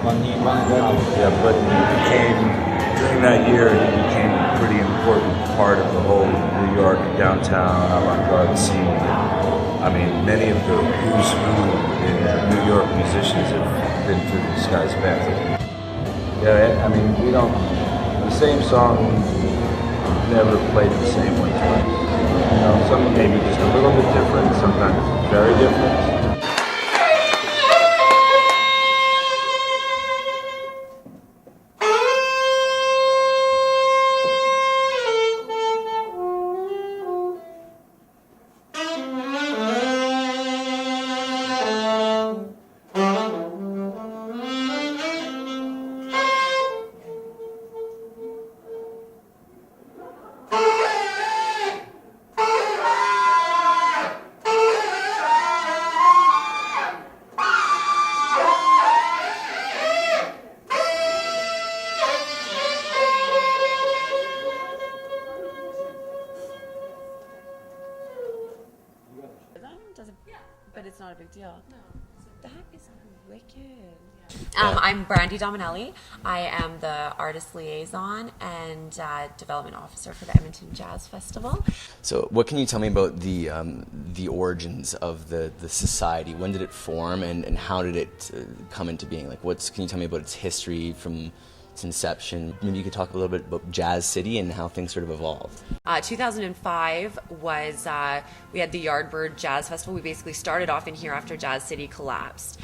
Yeah, but during that year, he became a pretty important part of the whole New York downtown avant-garde scene. I mean, many of the who's who in New York musicians have been through this guy's band. Yeah, I mean, the same song never played the same way twice. You know, some maybe just a little bit different, sometimes very different. But it's not a big deal. No. That is wicked. I'm Brandy Dominelli. I am the artist liaison and development officer for the Edmonton Jazz Festival. So what can you tell me about the origins of the society? When did it form and how did it come into being? Like, can you tell me about its history from its inception? Maybe you could talk a little bit about Jazz City and how things sort of evolved. 2005 was, we had the Yardbird Jazz Festival. We basically started off in here after Jazz City collapsed.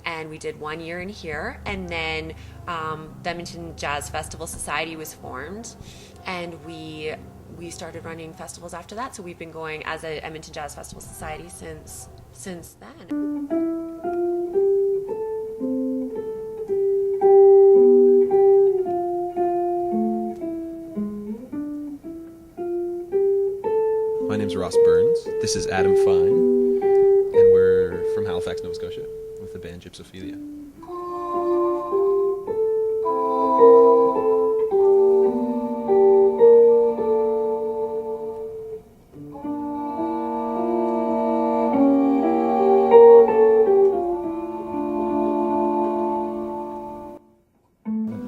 And we did 1 year in here, and then the Edmonton Jazz Festival Society was formed, and we started running festivals after that. So we've been going as a Edmonton Jazz Festival Society since then. My name's Ross Burns. This is Adam Fine, and we're from Halifax, Nova Scotia, with the band Gypsophila.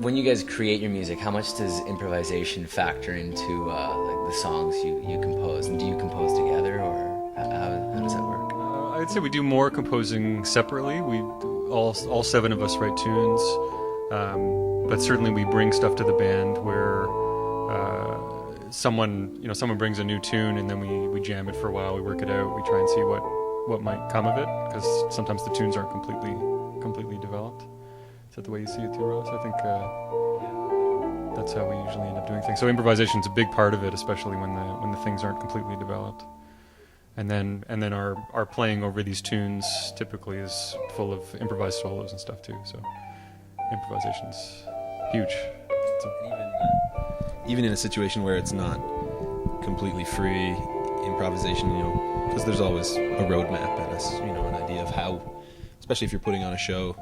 When you guys create your music, how much does improvisation factor into like the songs you compose? And do you compose together, or how does that work? I'd say we do more composing separately. We all seven of us write tunes, but certainly we bring stuff to the band where someone brings a new tune, and then we jam it for a while. We work it out. We try and see what might come of it, because sometimes the tunes aren't completely developed. Is that the way you see it too, Ross? I think that's how we usually end up doing things. So improvisation is a big part of it, especially when the things aren't completely developed. And then our playing over these tunes typically is full of improvised solos and stuff too. So improvisation's huge. Even in a situation where it's not completely free improvisation, because there's always a roadmap and an idea of how, especially if you're putting on a show,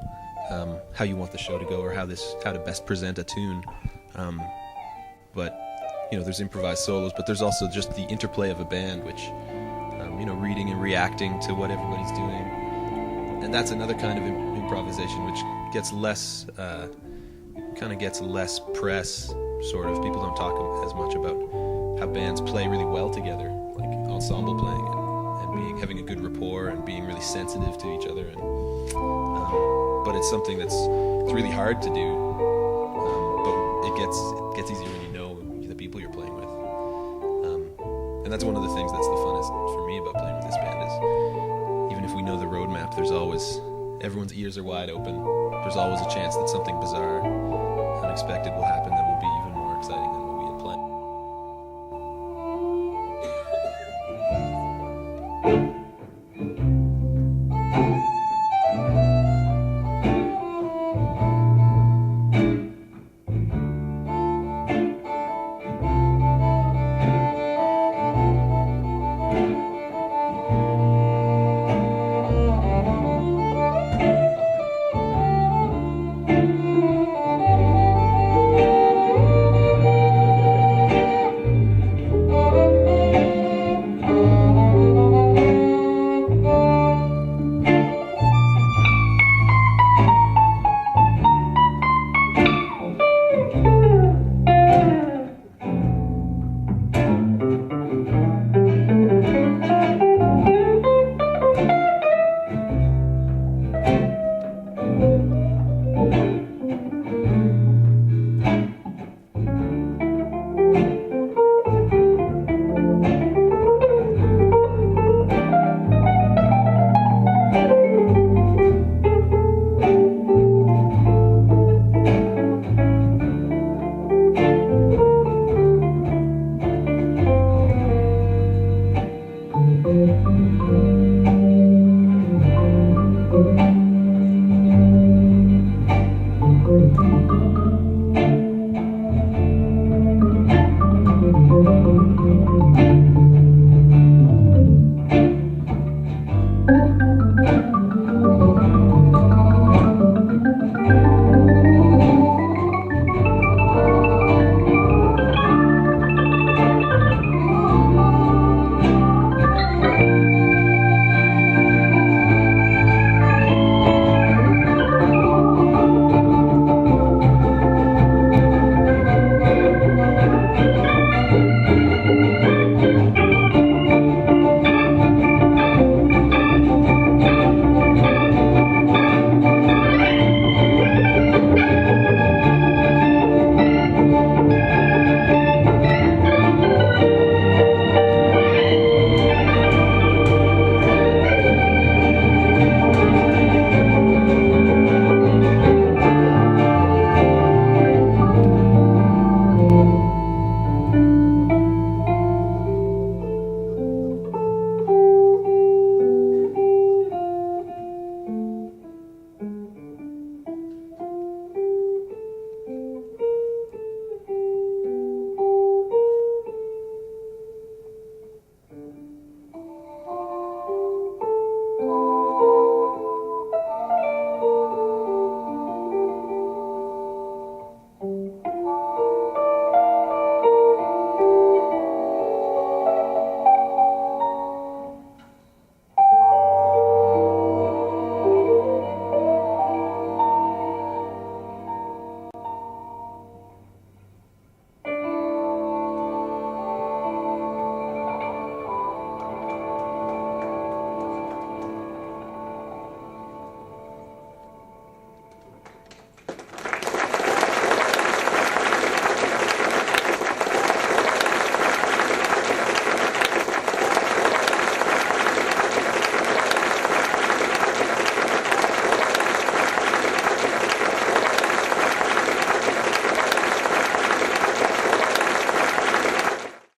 how you want the show to go, or how to best present a tune. But there's improvised solos, but there's also just the interplay of a band, which reading and reacting to what everybody's doing, and that's another kind of improvisation which gets less press. Sort of people don't talk as much about how bands play really well together, like ensemble playing and having a good rapport and being really sensitive to each other. But it's something it's really hard to do. But it gets easier when you know the people you're playing with. And that's one of the things that's the funnest for me about playing with this band is even if we know the roadmap, everyone's ears are wide open. There's always a chance that something bizarre, unexpected will happen that